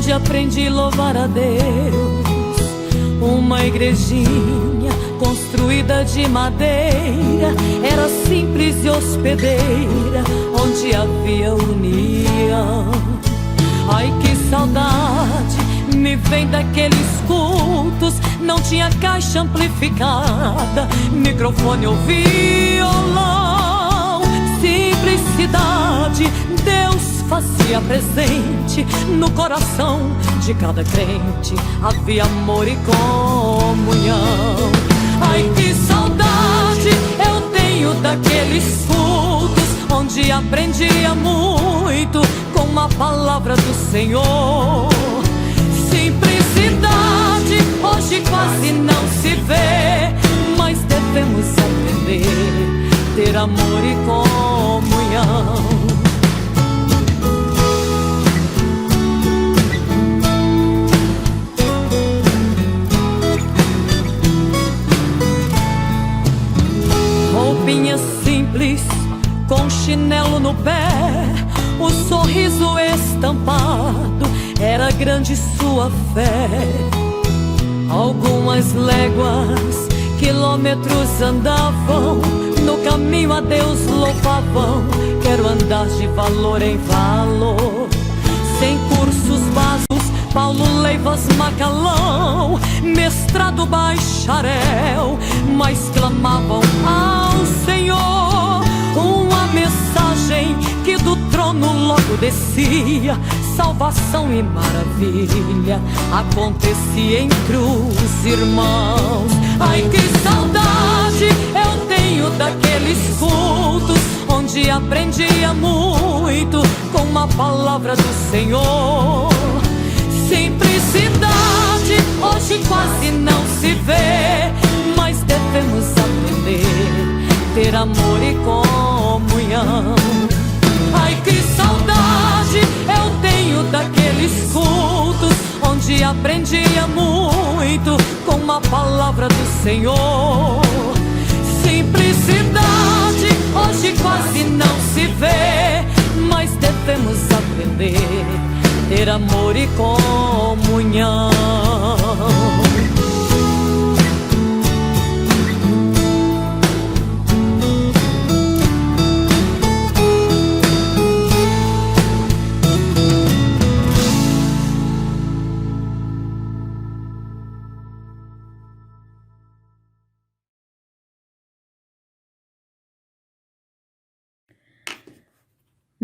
onde aprendi a louvar a Deus. Uma igrejinha construída de madeira, era simples e hospedeira, onde havia união. Ai, que saudade me vem daqueles cultos. Não tinha caixa amplificada, microfone ou violão. Simplicidade, Deus fazia presente no coração de cada crente. Havia amor e comunhão. Ai, que saudade eu tenho daqueles cultos, onde aprendia muito com a palavra do Senhor. Simplicidade hoje quase não se vê, mas devemos aprender, ter amor e comunhão. Roupinha simples, com chinelo no pé, o sorriso estampado, era grande sua fé. Algumas léguas, quilômetros andavam, no caminho a Deus louvavam. Quero andar de valor em valor, sem cursos básicos, Paulo Leivas Macalão, mestrado bacharel, mas clamavam ao Senhor uma mensagem que do trono logo descia. Salvação e maravilha acontecia entre os irmãos. Ai, que saudade eu tenho daqueles cultos, onde aprendia muito com a palavra do Senhor. Simplicidade hoje quase não se vê, mas devemos aprender, ter amor e comunhão. Ai, que saudade eu tenho daqueles cultos, onde aprendia muito com a palavra do Senhor. Simplicidade hoje quase não se vê, mas devemos aprender, ter amor e comunhão.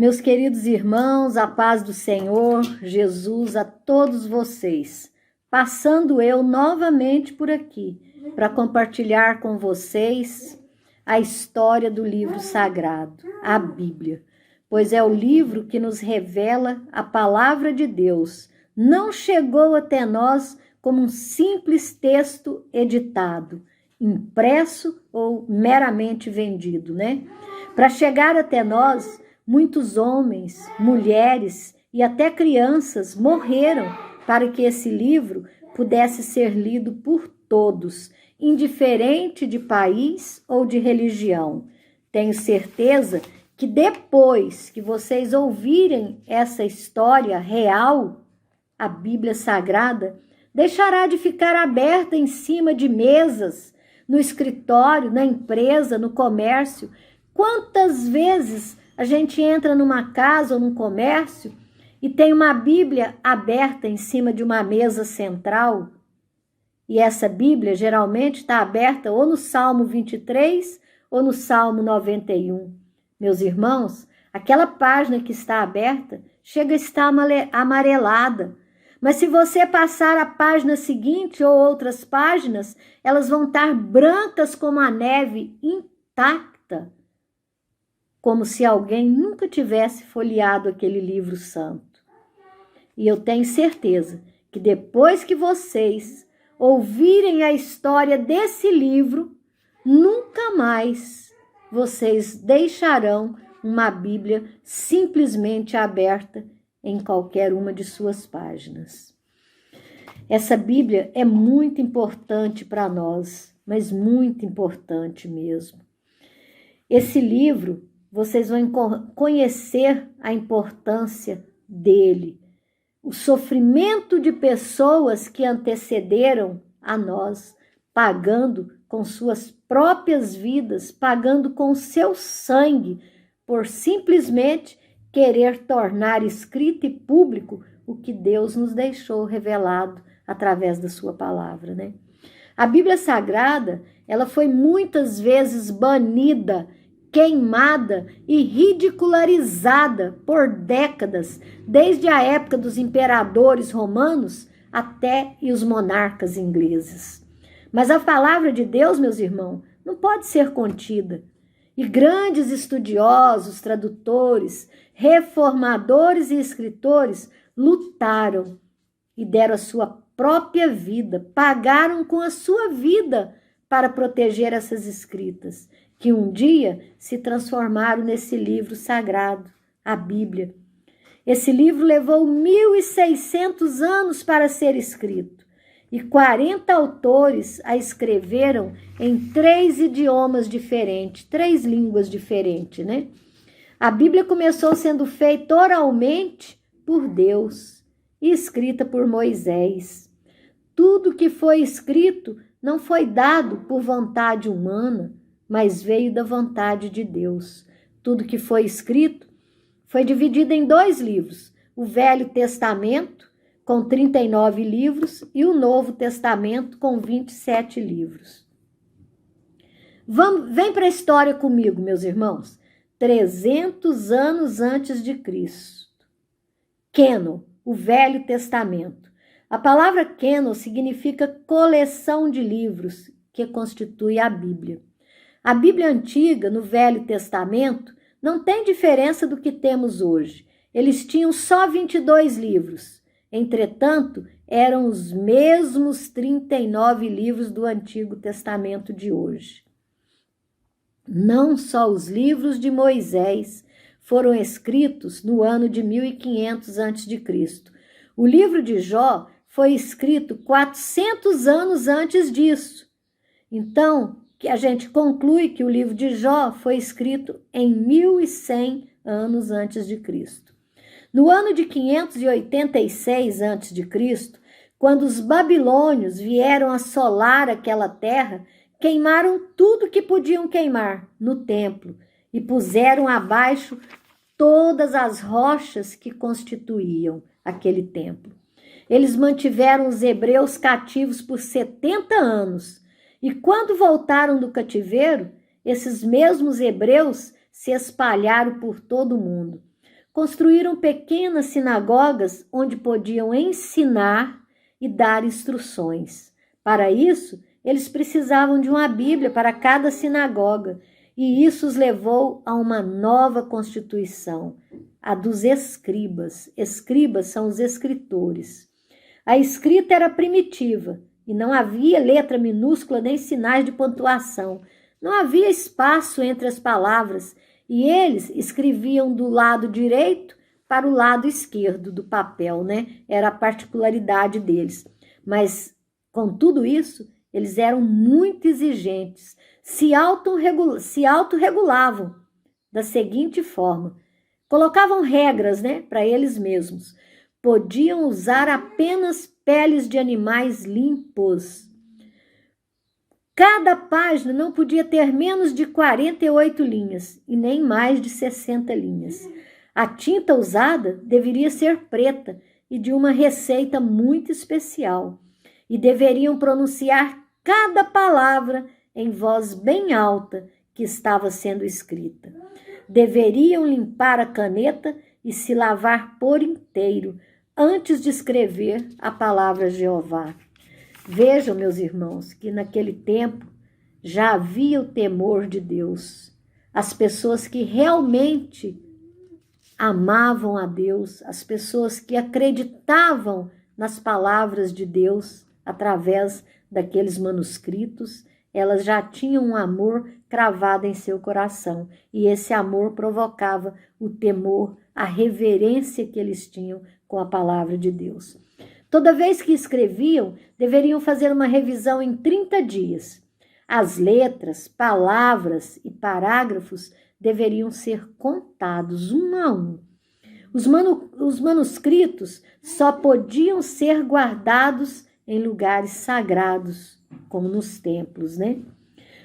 Meus queridos irmãos, a paz do Senhor Jesus a todos vocês. Passando eu novamente por aqui para compartilhar com vocês a história do livro sagrado, a Bíblia, pois é o livro que nos revela a palavra de Deus. Não chegou até nós como um simples texto editado, impresso ou meramente vendido, né? Para chegar até nós, muitos homens, mulheres e até crianças morreram para que esse livro pudesse ser lido por todos, indiferente de país ou de religião. Tenho certeza que depois que vocês ouvirem essa história real, a Bíblia Sagrada deixará de ficar aberta em cima de mesas, no escritório, na empresa, no comércio. Quantas vezes a gente entra numa casa ou num comércio e tem uma Bíblia aberta em cima de uma mesa central? E essa Bíblia geralmente está aberta ou no Salmo 23 ou no Salmo 91. Meus irmãos, aquela página que está aberta chega a estar amarelada. Mas se você passar a página seguinte ou outras páginas, elas vão estar brancas como a neve, intacta, como se alguém nunca tivesse folheado aquele livro santo. E eu tenho certeza que depois que vocês ouvirem a história desse livro, nunca mais vocês deixarão uma Bíblia simplesmente aberta em qualquer uma de suas páginas. Essa Bíblia é muito importante para nós, mas muito importante mesmo. Esse livro, vocês vão conhecer a importância dele, o sofrimento de pessoas que antecederam a nós, pagando com suas próprias vidas, pagando com seu sangue, por simplesmente querer tornar escrito e público o que Deus nos deixou revelado através da sua palavra, né? A Bíblia Sagrada, ela foi muitas vezes banida, queimada e ridicularizada por décadas, desde a época dos imperadores romanos até e os monarcas ingleses. Mas a palavra de Deus, meus irmãos, não pode ser contida. E grandes estudiosos, tradutores, reformadores e escritores lutaram e deram a sua própria vida, pagaram com a sua vida para proteger essas escritas, que um dia se transformaram nesse livro sagrado, a Bíblia. Esse livro levou 1.600 anos para ser escrito, e 40 autores a escreveram em 3 idiomas diferentes, 3 línguas diferentes, né? A Bíblia começou sendo feita oralmente por Deus e escrita por Moisés. Tudo que foi escrito não foi dado por vontade humana, mas veio da vontade de Deus. Tudo que foi escrito foi dividido em 2 livros, o Velho Testamento, com 39 livros, e o Novo Testamento, com 27 livros. Vem para a história comigo, meus irmãos. 300 anos antes de Cristo. Queno, o Velho Testamento. A palavra Queno significa coleção de livros, que constitui a Bíblia. A Bíblia antiga, no Velho Testamento, não tem diferença do que temos hoje. Eles tinham só 22 livros. Entretanto, eram os mesmos 39 livros do Antigo Testamento de hoje. Não só os livros de Moisés foram escritos no ano de 1500 a.C. O livro de Jó foi escrito 400 anos antes disso. Então, que a gente conclui que o livro de Jó foi escrito em 1100 anos antes de Cristo. No ano de 586 a.C., quando os babilônios vieram assolar aquela terra, queimaram tudo que podiam queimar no templo e puseram abaixo todas as rochas que constituíam aquele templo. Eles mantiveram os hebreus cativos por 70 anos, e quando voltaram do cativeiro, esses mesmos hebreus se espalharam por todo o mundo. Construíram pequenas sinagogas onde podiam ensinar e dar instruções. Para isso, eles precisavam de uma Bíblia para cada sinagoga, e isso os levou a uma nova constituição, a dos escribas. Escribas são os escritores. A escrita era primitiva, e não havia letra minúscula nem sinais de pontuação. Não havia espaço entre as palavras, e eles escreviam do lado direito para o lado esquerdo do papel, né? Era a particularidade deles. Mas, com tudo isso, eles eram muito exigentes, se autorregulavam da seguinte forma: colocavam regras, né, para eles mesmos. Podiam usar apenas peles de animais limpos. Cada página não podia ter menos de 48 linhas e nem mais de 60 linhas. A tinta usada deveria ser preta e de uma receita muito especial. E deveriam pronunciar cada palavra em voz bem alta que estava sendo escrita. Deveriam limpar a caneta e se lavar por inteiro antes de escrever a palavra Jeová. Vejam, meus irmãos, que naquele tempo já havia o temor de Deus. As pessoas que realmente amavam a Deus, as pessoas que acreditavam nas palavras de Deus através daqueles manuscritos, elas já tinham um amor cravado em seu coração. E esse amor provocava o temor, a reverência que eles tinham com a palavra de Deus. Toda vez que escreviam, deveriam fazer uma revisão em 30 dias. As letras, palavras e parágrafos deveriam ser contados um a um. Os manuscritos só podiam ser guardados em lugares sagrados, como nos templos, né?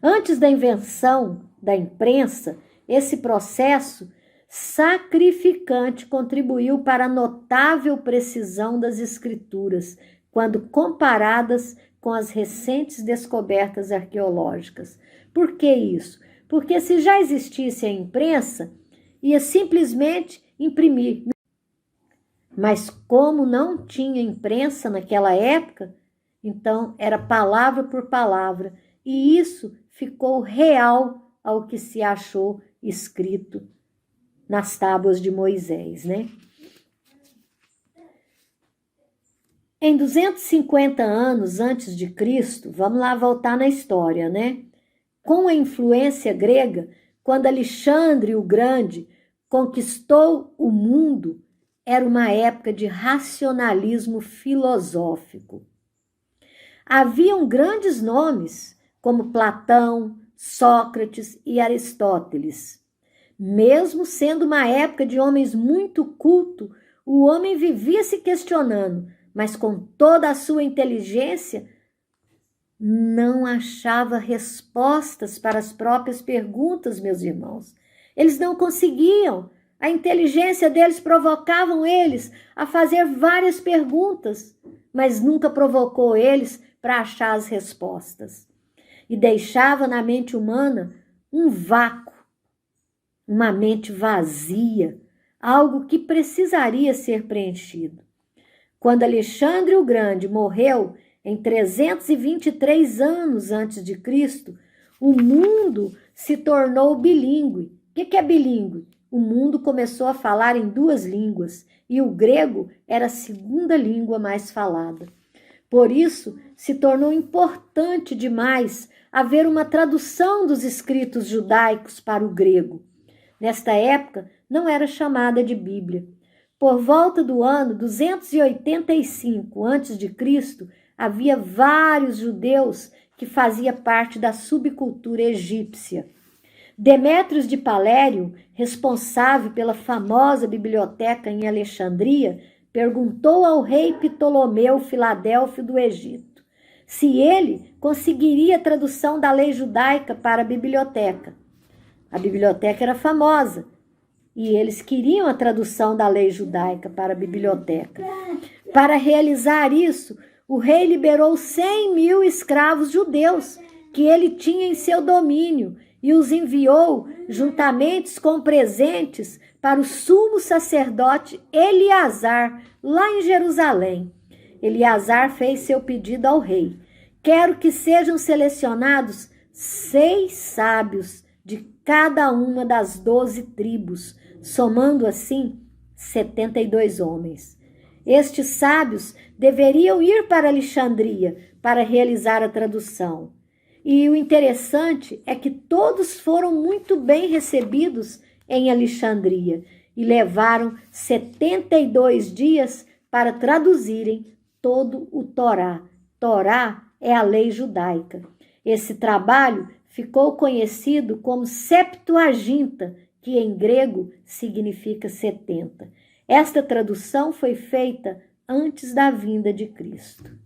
Antes da invenção da imprensa, esse processo sacrificante contribuiu para a notável precisão das escrituras, quando comparadas com as recentes descobertas arqueológicas. Por que isso? Porque se já existisse a imprensa, ia simplesmente imprimir. Mas como não tinha imprensa naquela época, então era palavra por palavra, e isso ficou real ao que se achou escrito nas tábuas de Moisés, né? Em 250 anos antes de Cristo, vamos lá voltar na história, né? Com a influência grega, quando Alexandre o Grande conquistou o mundo, era uma época de racionalismo filosófico. Haviam grandes nomes, como Platão, Sócrates e Aristóteles. Mesmo sendo uma época de homens muito cultos, o homem vivia se questionando, mas com toda a sua inteligência, não achava respostas para as próprias perguntas, meus irmãos. Eles não conseguiam. A inteligência deles provocavam eles a fazer várias perguntas, mas nunca provocou eles para achar as respostas. E deixava na mente humana um vácuo, uma mente vazia, algo que precisaria ser preenchido. Quando Alexandre o Grande morreu em 323 anos antes de Cristo, o mundo se tornou bilíngue. O que é bilíngue? O mundo começou a falar em duas línguas e o grego era a segunda língua mais falada. Por isso, se tornou importante demais haver uma tradução dos escritos judaicos para o grego. Nesta época, não era chamada de Bíblia. Por volta do ano 285 a.C., havia vários judeus que faziam parte da subcultura egípcia. Demétrios de Palério, responsável pela famosa biblioteca em Alexandria, perguntou ao rei Ptolomeu Filadélfio do Egito se ele conseguiria a tradução da lei judaica para a biblioteca. A biblioteca era famosa e eles queriam a tradução da lei judaica para a biblioteca. Para realizar isso, o rei liberou 100.000 escravos judeus que ele tinha em seu domínio e os enviou juntamente com presentes para o sumo sacerdote Eleazar, lá em Jerusalém. Eleazar fez seu pedido ao rei. Quero que sejam selecionados 6 sábios de cada uma das 12 tribos, somando assim 72 homens. Estes sábios deveriam ir para Alexandria para realizar a tradução. E o interessante é que todos foram muito bem recebidos em Alexandria e levaram 72 dias para traduzirem todo o Torá. Torá é a lei judaica. Esse trabalho ficou conhecido como Septuaginta, que em grego significa 70. Esta tradução foi feita antes da vinda de Cristo.